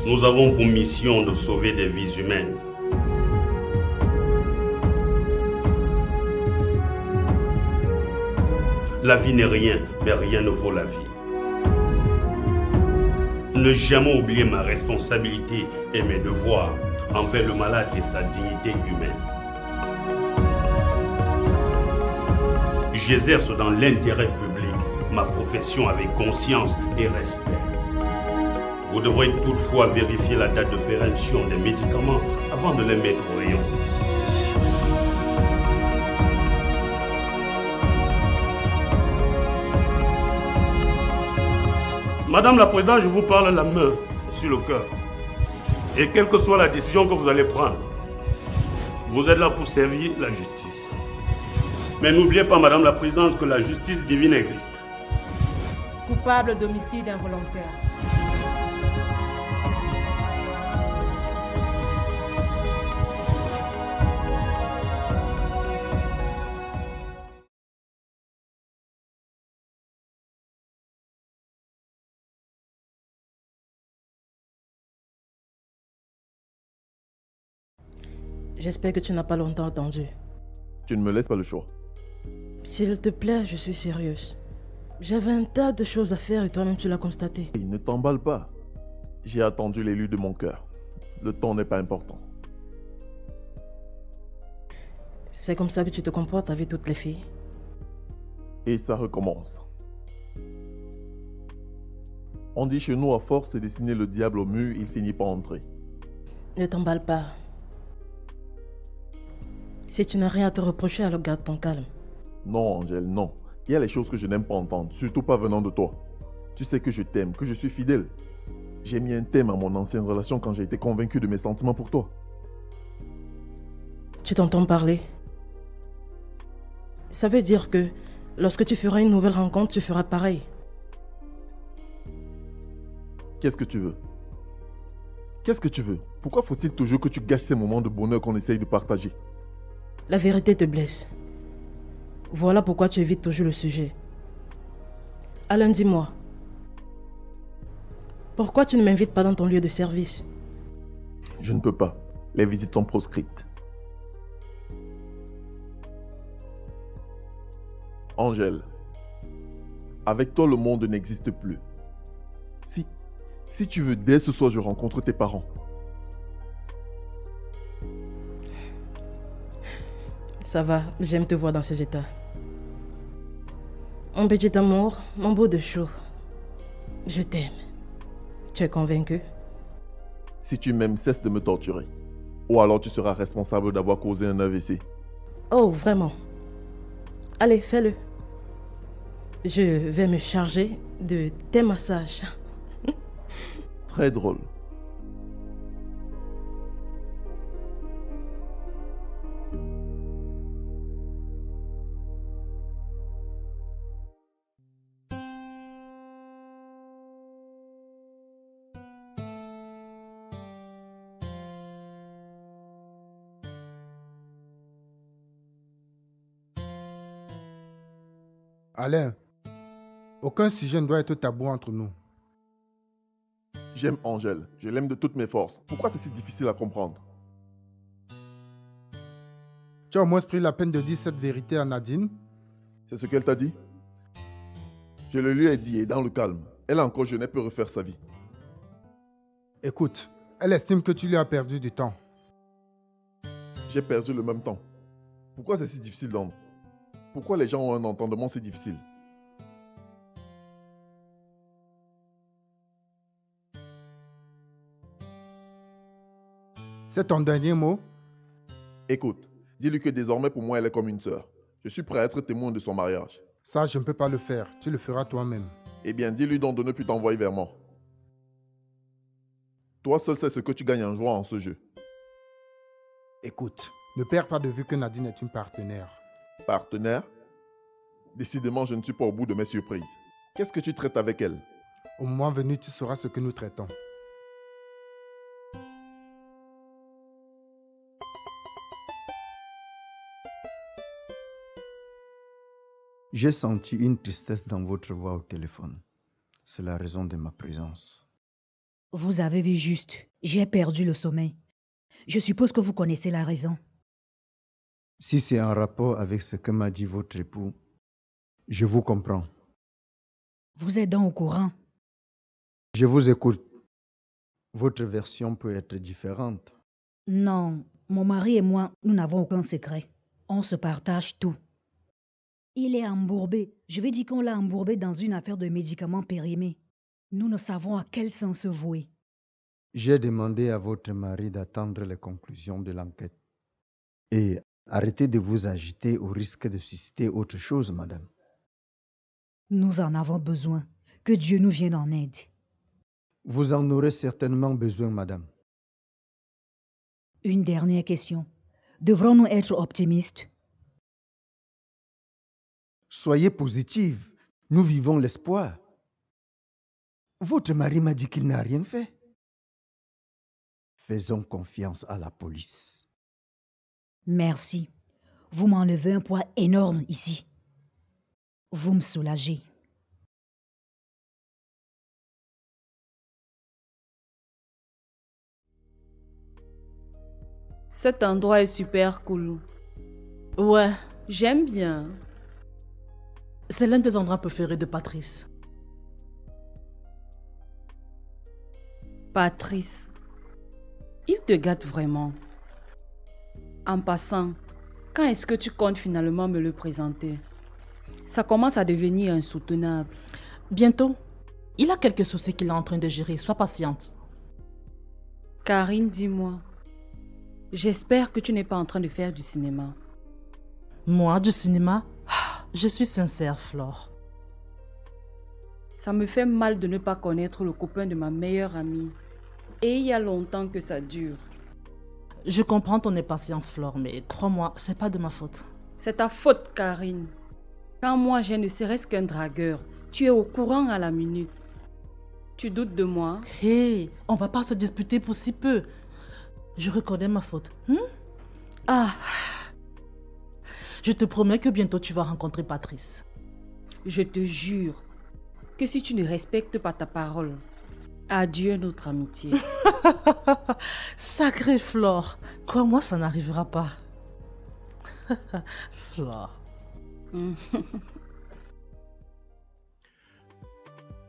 Nous avons pour mission de sauver des vies humaines. La vie n'est rien, mais rien ne vaut la vie. Ne jamais oublier ma responsabilité et mes devoirs envers le malade et sa dignité humaine. J'exerce dans l'intérêt public ma profession avec conscience et respect. Vous devrez toutefois vérifier la date de péremption des médicaments avant de les mettre au rayon. Madame la Présidente, je vous parle la main sur le cœur. Et quelle que soit la décision que vous allez prendre, vous êtes là pour servir la justice. Mais n'oubliez pas, Madame la Présidente, que la justice divine existe. Coupable d'homicide involontaire. J'espère que tu n'as pas longtemps attendu. Tu ne me laisses pas le choix. S'il te plaît, je suis sérieuse. J'avais un tas de choses à faire et toi-même tu l'as constaté. Ne t'emballe pas. J'ai attendu l'élu de mon cœur. Le temps n'est pas important. C'est comme ça que tu te comportes avec toutes les filles. Et ça recommence. On dit chez nous, à force de dessiner le diable au mur, il finit par entrer. Ne t'emballe pas. Si tu n'as rien à te reprocher, alors garde ton calme. Non, Angèle, non. Il y a les choses que je n'aime pas entendre, surtout pas venant de toi. Tu sais que je t'aime, que je suis fidèle. J'ai mis un thème à mon ancienne relation quand j'ai été convaincu de mes sentiments pour toi. Tu t'entends parler? Ça veut dire que lorsque tu feras une nouvelle rencontre, tu feras pareil. Qu'est-ce que tu veux? Qu'est-ce que tu veux? Pourquoi faut-il toujours que tu gâches ces moments de bonheur qu'on essaye de partager? La vérité te blesse. Voilà pourquoi tu évites toujours le sujet. Alain, dis-moi. Pourquoi tu ne m'invites pas dans ton lieu de service? Je ne peux pas. Les visites sont proscrites. Angèle, avec toi le monde n'existe plus. Si tu veux, dès ce soir je rencontre tes parents. Ça va, j'aime te voir dans ces états. Mon petit amour, mon beau de chou. Je t'aime. Tu es convaincu? Si tu m'aimes, cesse de me torturer. Ou alors tu seras responsable d'avoir causé un AVC. Oh, vraiment? Allez, fais-le. Je vais me charger de tes massages. Très drôle. Alain, aucun sujet ne doit être tabou entre nous. J'aime Angèle. Je l'aime de toutes mes forces. Pourquoi c'est si difficile à comprendre? Tu as au moins pris la peine de dire cette vérité à Nadine? C'est ce qu'elle t'a dit? Je le lui ai dit et dans le calme. Elle a encore jeune, elle peut refaire sa vie. Écoute, elle estime que tu lui as perdu du temps. J'ai perdu le même temps. Pourquoi c'est si difficile d'entendre? Pourquoi les gens ont un entendement si difficile? C'est ton dernier mot? Écoute, dis-lui que désormais pour moi elle est comme une sœur. Je suis prêt à être témoin de son mariage. Ça, je ne peux pas le faire. Tu le feras toi-même. Eh bien, dis-lui donc de ne plus t'envoyer vers moi. Toi seul sais ce que tu gagnes en jouant en ce jeu. Écoute, ne perds pas de vue que Nadine est une partenaire. Partenaire? Décidément, je ne suis pas au bout de mes surprises. Qu'est-ce que tu traites avec elle? Au moment venu, tu sauras ce que nous traitons. J'ai senti une tristesse dans votre voix au téléphone. C'est la raison de ma présence. Vous avez vu juste. J'ai perdu le sommeil. Je suppose que vous connaissez la raison. Si c'est en rapport avec ce que m'a dit votre époux, je vous comprends. Vous êtes donc au courant. Je vous écoute. Votre version peut être différente. Non, mon mari et moi, nous n'avons aucun secret. On se partage tout. Il est embourbé. Je vais dire qu'on l'a embourbé dans une affaire de médicaments périmés. Nous ne savons à quel sens se vouer. J'ai demandé à votre mari d'attendre les conclusions de l'enquête. Et arrêtez de vous agiter au risque de susciter autre chose, madame. Nous en avons besoin. Que Dieu nous vienne en aide. Vous en aurez certainement besoin, madame. Une dernière question. Devrons-nous être optimistes? Soyez positive. Nous vivons l'espoir. Votre mari m'a dit qu'il n'a rien fait. Faisons confiance à la police. Merci. Vous m'enlevez un poids énorme ici. Vous me soulagez. Cet endroit est super cool. Ouais, J'aime bien. c'est l'un des endroits préférés de Patrice. Patrice, il te gâte vraiment. En passant, quand est-ce que tu comptes finalement me le présenter? Ça commence à devenir insoutenable. Bientôt. Il a quelques soucis qu'il est en train de gérer. Sois patiente. Karine, dis-moi. J'espère que tu n'es pas en train de faire du cinéma. Moi, du cinéma? Je suis sincère, Flore. Ça me fait mal de ne pas connaître le copain de ma meilleure amie. Et il y a longtemps que ça dure. Je comprends ton impatience, Flore, mais crois-moi, c'est pas de ma faute. C'est ta faute, Karine. Quand moi j'ai ne serait-ce qu'un dragueur, tu es au courant à la minute. Tu doutes de moi? Hé, on va pas se disputer pour si peu. Je reconnais ma faute. Ah, je te promets que bientôt tu vas rencontrer Patrice. Je te jure que si tu ne respectes pas ta parole, adieu notre amitié. Sacrée Flore, crois-moi, ça n'arrivera pas. Flore.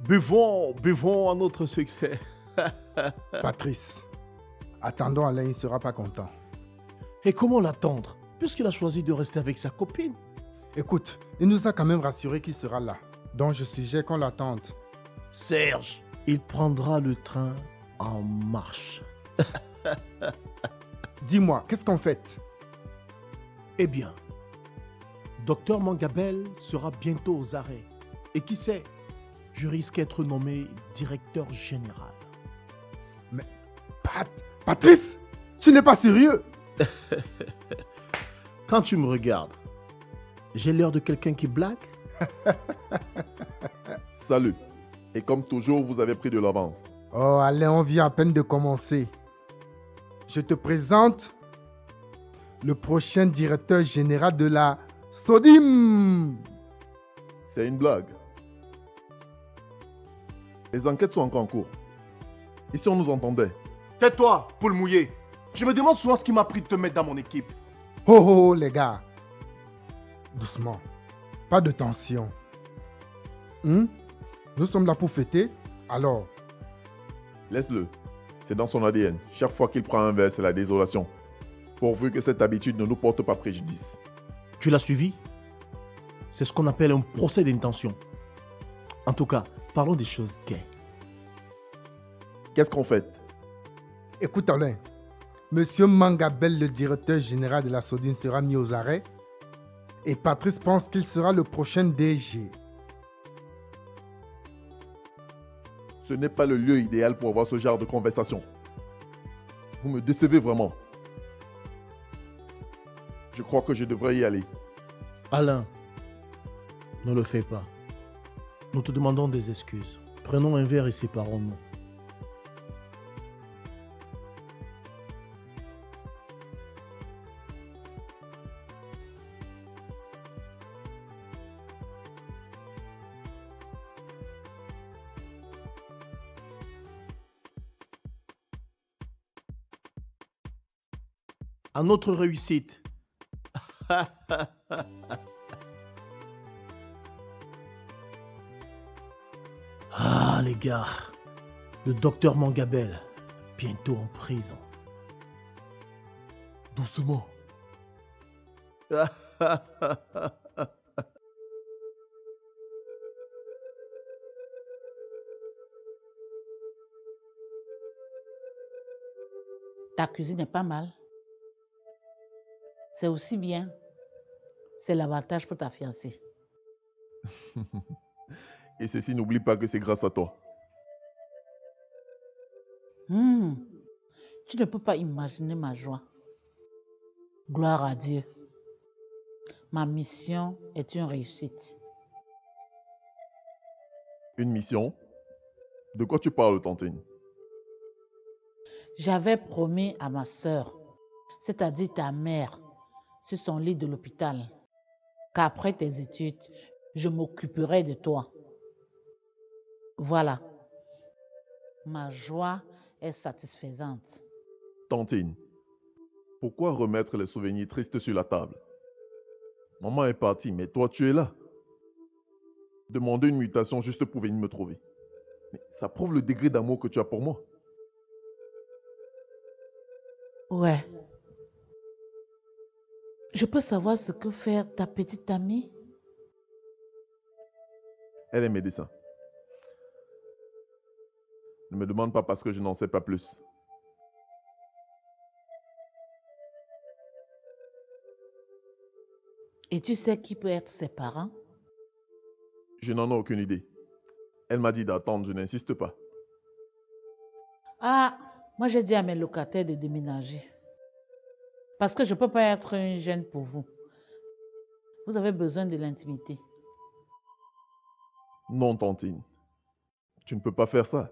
Buvons à notre succès. Patrice, attendons Alain, il ne sera pas content. Et comment l'attendre, puisqu'il a choisi de rester avec sa copine? Écoute, il nous a quand même rassuré qu'il sera là. Donc je suggère qu'on l'attende. Serge, il prendra le train en marche. Dis-moi, qu'est-ce qu'on fait? Eh bien, Docteur Mangabel sera bientôt aux arrêts. Et qui sait, je risque d'être nommé directeur général. Mais, Patrice, tu n'es pas sérieux? Quand tu me regardes, j'ai l'air de quelqu'un qui blague? Salut. Et comme toujours, vous avez pris de l'avance. Oh, Alain, on vient à peine de commencer. Je te présente le prochain directeur général de la SODIM. C'est une blague. Les enquêtes sont encore en cours. Et si on nous entendait? Tais-toi, poule mouillée. Je me demande souvent ce qui m'a pris de te mettre dans mon équipe. Oh, oh, oh, les gars. Doucement. Pas de tension. Nous sommes là pour fêter. Alors, Laisse-le. C'est dans son ADN. Chaque fois qu'il prend un verre, c'est la désolation. Pourvu que cette habitude ne nous porte pas préjudice. Tu l'as suivi? C'est ce qu'on appelle un procès d'intention. En tout cas, parlons des choses gaies. Qu'est-ce qu'on fait? écoute Alain. Monsieur Mangabel, le directeur général de la SODIM, sera mis aux arrêts. Et Patrice pense qu'il sera le prochain DG. Ce n'est pas le lieu idéal pour avoir ce genre de conversation. Vous me décevez vraiment. Je crois que je devrais y aller. Alain, ne le fais pas. Nous te demandons des excuses. Prenons un verre et séparons-nous. À notre réussite. Ah, les gars. Le docteur Mangabel, bientôt en prison. Doucement. Ta cuisine est pas mal. C'est aussi bien. C'est l'avantage pour ta fiancée. Et ceci, n'oublie pas que c'est grâce à toi. Tu ne peux pas imaginer ma joie. Gloire à Dieu. Ma mission est une réussite. Une mission? De quoi tu parles, Tantine? J'avais promis à ma sœur, c'est-à-dire ta mère, sur son lit de l'hôpital, qu'après tes études, je m'occuperai de toi. Voilà. Ma joie est satisfaisante. Tantine, pourquoi remettre les souvenirs tristes sur la table? Maman est partie, mais toi, tu es là. Demander une mutation juste pour venir me trouver. Mais ça prouve le degré d'amour que tu as pour moi. Ouais. Je peux savoir ce que fait ta petite amie? Elle est médecin. Ne me demande pas parce que je n'en sais pas plus. Et tu sais qui peut être ses parents? Je n'en ai aucune idée. Elle m'a dit d'attendre, je n'insiste pas. Ah, moi j'ai dit à mes locataires de déménager. Parce que je ne peux pas être une gêne pour vous. Vous avez besoin de l'intimité. Non, Tantine. Tu ne peux pas faire ça.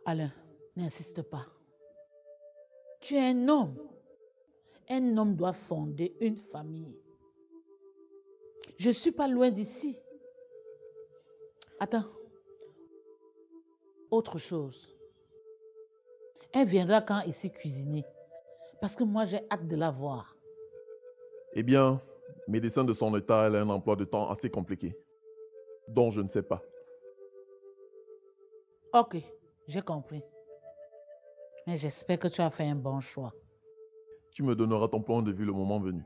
Alain, n'insiste pas. Tu es un homme. Un homme doit fonder une famille. Je ne suis pas loin d'ici. Attends. Autre chose. Elle viendra quand ici cuisiner. Parce que moi, j'ai hâte de la voir. Eh bien, médecin de son état, elle a un emploi de temps assez compliqué. Dont je ne sais pas. Ok, j'ai compris. Mais j'espère que tu as fait un bon choix. Tu me donneras ton point de vue le moment venu.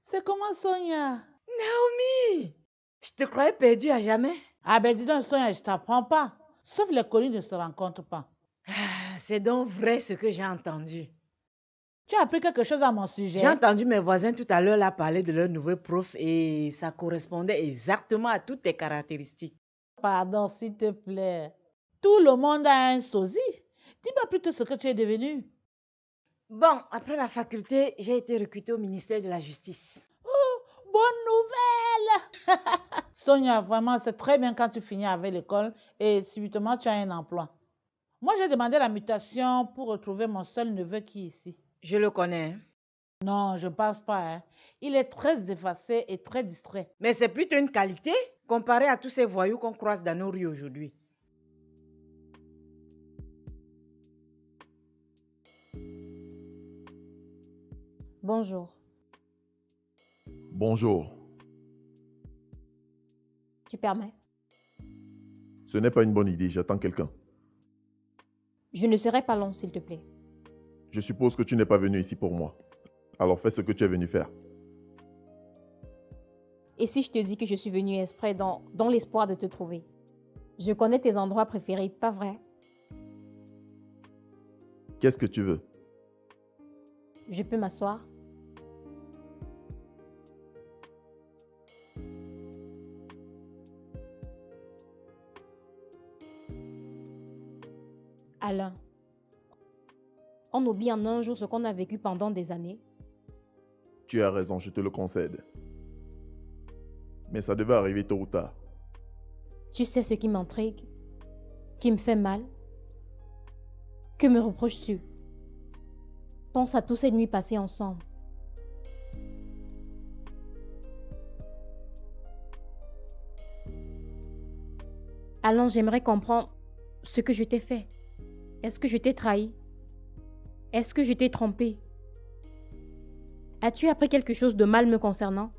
C'est comment Sonia? Naomi, je te croyais perdue à jamais. Ah ben dis donc Sonia, je t'apprends pas. Sauf les connus ne se rencontrent pas. C'est donc vrai ce que j'ai entendu. Tu as appris quelque chose à mon sujet? J'ai entendu mes voisins tout à l'heure là parler de leur nouveau prof et ça correspondait exactement à toutes tes caractéristiques. Pardon, s'il te plaît. Tout le monde a un sosie. Dis-moi plutôt ce que tu es devenu. Bon, après la faculté, j'ai été recrutée au ministère de la Justice. Oh, bonne nouvelle! Sonia, vraiment, c'est très bien quand tu finis avec l'école et subitement tu as un emploi. Moi, j'ai demandé la mutation pour retrouver mon seul neveu qui est ici. Je le connais. Hein? Non, je ne pense pas. Hein. Il est très effacé et très distrait. Mais c'est plutôt une qualité comparé à tous ces voyous qu'on croise dans nos rues aujourd'hui. Bonjour. Bonjour. Tu permets? Ce n'est pas une bonne idée, j'attends quelqu'un. Je ne serai pas long, s'il te plaît. Je suppose que tu n'es pas venu ici pour moi. Alors fais ce que tu es venu faire. Et si je te dis que je suis venue exprès dans l'espoir de te trouver? Je connais tes endroits préférés, pas vrai? Qu'est-ce que tu veux? Je peux m'asseoir? Alain, on oublie en un jour ce qu'on a vécu pendant des années. Tu as raison, je te le concède. Mais ça devait arriver tôt ou tard. Tu sais ce qui m'intrigue, qui me fait mal? Que me reproches-tu? Pense à toutes ces nuits passées ensemble. Alain, j'aimerais comprendre ce que je t'ai fait. Est-ce que je t'ai trahi? Est-ce que je t'ai trompé? As-tu appris quelque chose de mal me concernant?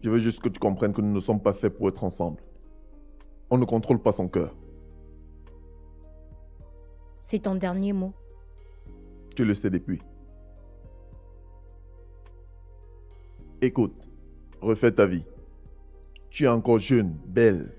Je veux juste que tu comprennes que nous ne sommes pas faits pour être ensemble. On ne contrôle pas son cœur. C'est ton dernier mot. Tu le sais depuis. Écoute, refais ta vie. Tu es encore jeune, belle.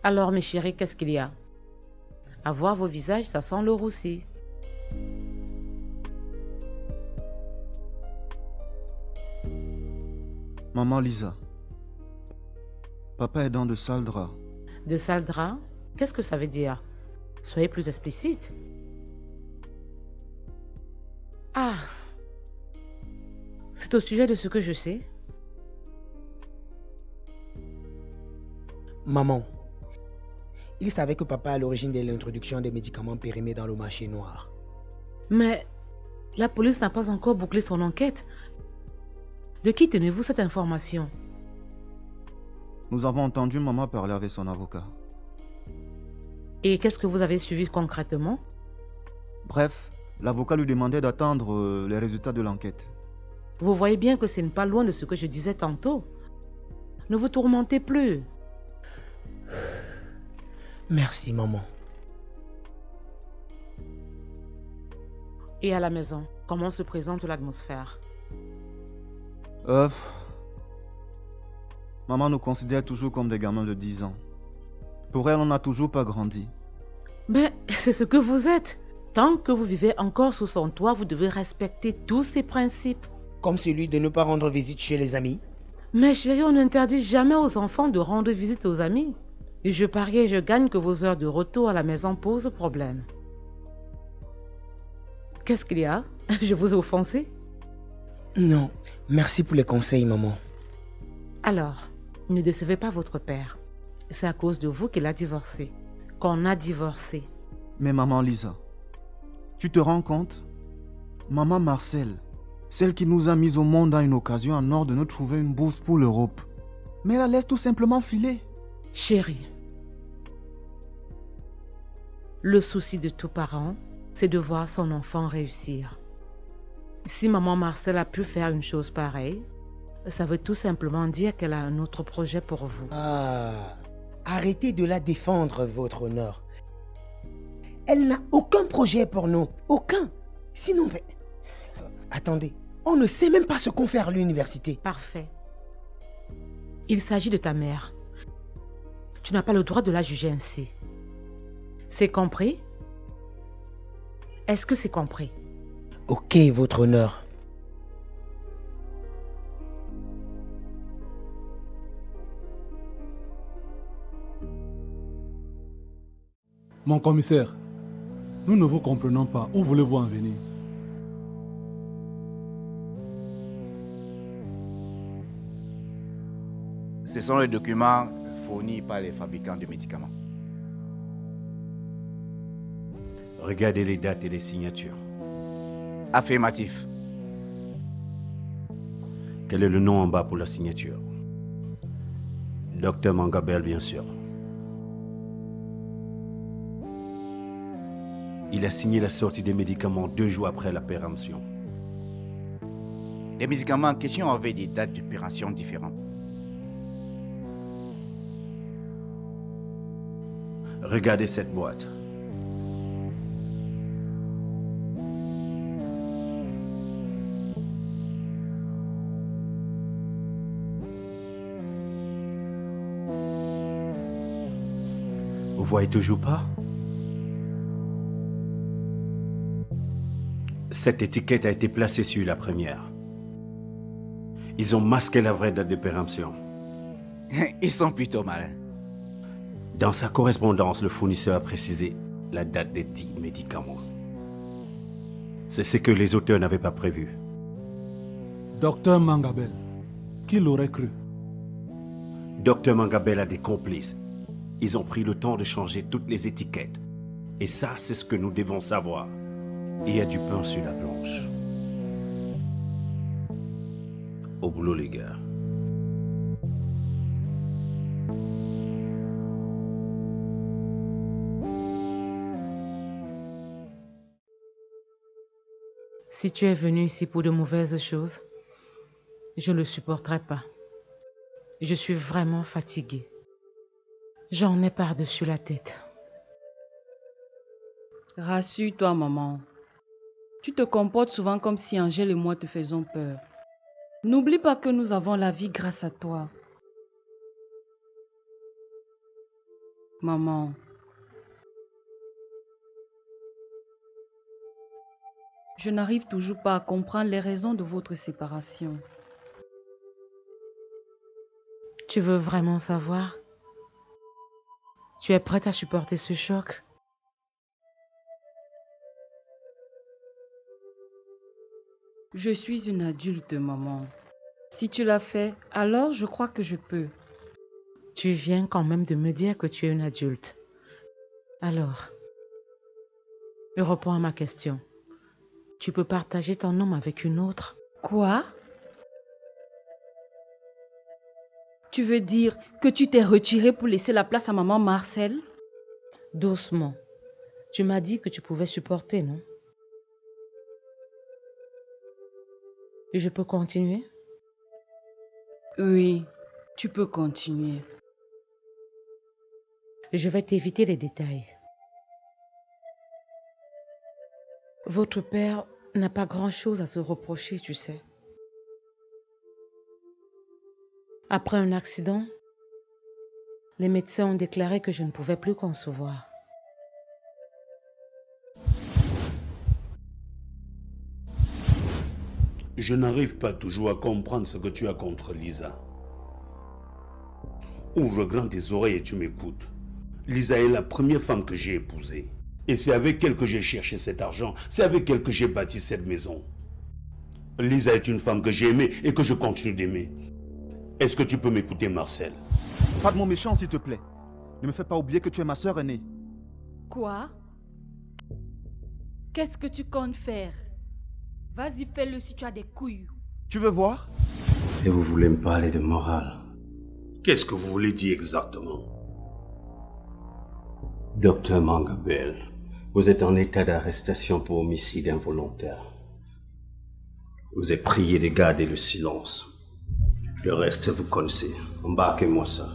Alors, mes chéris, qu'est-ce qu'il y a? À voir vos visages, ça sent le roussi. Maman Lisa, papa est dans de sales draps. De sales draps? Qu'est-ce que ça veut dire? Soyez plus explicite. Ah! C'est au sujet de ce que je sais. Maman, il savait que papa est à l'origine de l'introduction des médicaments périmés dans le marché noir. Mais la police n'a pas encore bouclé son enquête. De qui tenez-vous cette information? Nous avons entendu maman parler avec son avocat. Et qu'est-ce que vous avez suivi concrètement? Bref, l'avocat lui demandait d'attendre les résultats de l'enquête. Vous voyez bien que ce n'est pas loin de ce que je disais tantôt. Ne vous tourmentez plus. Merci, maman. Et à la maison, comment se présente l'atmosphère? Maman nous considère toujours comme des gamins de 10 ans. Pour elle, on n'a toujours pas grandi. Mais c'est ce que vous êtes. Tant que vous vivez encore sous son toit, vous devez respecter tous ses principes. Comme celui de ne pas rendre visite chez les amis. Mais chérie, on n'interdit jamais aux enfants de rendre visite aux amis. Et je parie et je gagne que vos heures de retour à la maison posent problème. Qu'est-ce qu'il y a? Je vous ai offensé? Non, merci pour les conseils, maman. Alors, ne décevez pas votre père. C'est à cause de vous qu'il a divorcé. Qu'on a divorcé. Mais maman Lisa, tu te rends compte? Maman Marcel, celle qui nous a mis au monde a une occasion en or de nous trouver une bourse pour l'Europe. Mais elle la laisse tout simplement filer. Chérie, le souci de tout parent, c'est de voir son enfant réussir. Si maman Marcel a pu faire une chose pareille, ça veut tout simplement dire qu'elle a un autre projet pour vous. Ah, arrêtez de la défendre, votre honneur. Elle n'a aucun projet pour nous. Aucun. Sinon, mais... attendez, on ne sait même pas ce qu'on fait à l'université. Parfait. Il s'agit de ta mère. Tu n'as pas le droit de la juger ainsi. C'est compris? Est-ce que c'est compris? Ok, votre honneur. Mon commissaire, nous ne vous comprenons pas. Où voulez-vous en venir? Ce sont les documents fournis par les fabricants de médicaments. Regardez les dates et les signatures. Affirmatif. Quel est le nom en bas pour la signature? Docteur Mangabel, bien sûr. Il a signé la sortie des médicaments 2 jours après la péremption. Les médicaments en question avaient des dates d'opération différentes. Regardez cette boîte. Vous voyez toujours pas? Cette étiquette a été placée sur la première. Ils ont masqué la vraie date de péremption. Ils sont plutôt malins. Dans sa correspondance, le fournisseur a précisé la date des 10 médicaments. C'est ce que les auteurs n'avaient pas prévu. Docteur Mangabel, qui l'aurait cru? Docteur Mangabel a des complices. Ils ont pris le temps de changer toutes les étiquettes. Et ça, c'est ce que nous devons savoir. Il y a du pain sur la planche. Au boulot, les gars. Si tu es venu ici pour de mauvaises choses, je ne le supporterai pas. Je suis vraiment fatiguée. J'en ai par-dessus la tête. Rassure-toi, maman. Tu te comportes souvent comme si Angèle et moi te faisons peur. N'oublie pas que nous avons la vie grâce à toi. Maman. Je n'arrive toujours pas à comprendre les raisons de votre séparation. Tu veux vraiment savoir? Tu es prête à supporter ce choc? Je suis une adulte, maman. Si tu l'as fait, alors je crois que je peux. Tu viens quand même de me dire que tu es une adulte. Alors, je reprends à ma question. Tu peux partager ton homme avec une autre? Quoi? Tu veux dire que tu t'es retirée pour laisser la place à maman Marcel? Doucement. Tu m'as dit que tu pouvais supporter, non? Et je peux continuer? Oui, tu peux continuer. Je vais t'éviter les détails. Votre père n'a pas grand-chose à se reprocher, tu sais. Après un accident, les médecins ont déclaré que je ne pouvais plus concevoir. Je n'arrive pas toujours à comprendre ce que tu as contre Lisa. Ouvre grand tes oreilles et tu m'écoutes. Lisa est la première femme que j'ai épousée. Et c'est avec elle que j'ai cherché cet argent. C'est avec elle que j'ai bâti cette maison. Lisa est une femme que j'ai aimée et que je continue d'aimer. Est-ce que tu peux m'écouter, Marcel? Pas de mots méchants, s'il te plaît. Ne me fais pas oublier que tu es ma sœur aînée. Quoi? Qu'est-ce que tu comptes faire? Vas-y, fais-le si tu as des couilles. Tu veux voir? Et vous voulez me parler de morale? Qu'est-ce que vous voulez dire exactement? Docteur Mangabel, vous êtes en état d'arrestation pour homicide involontaire. Vous êtes prié de garder le silence. Le reste, vous connaissez. Embarquez-moi ça.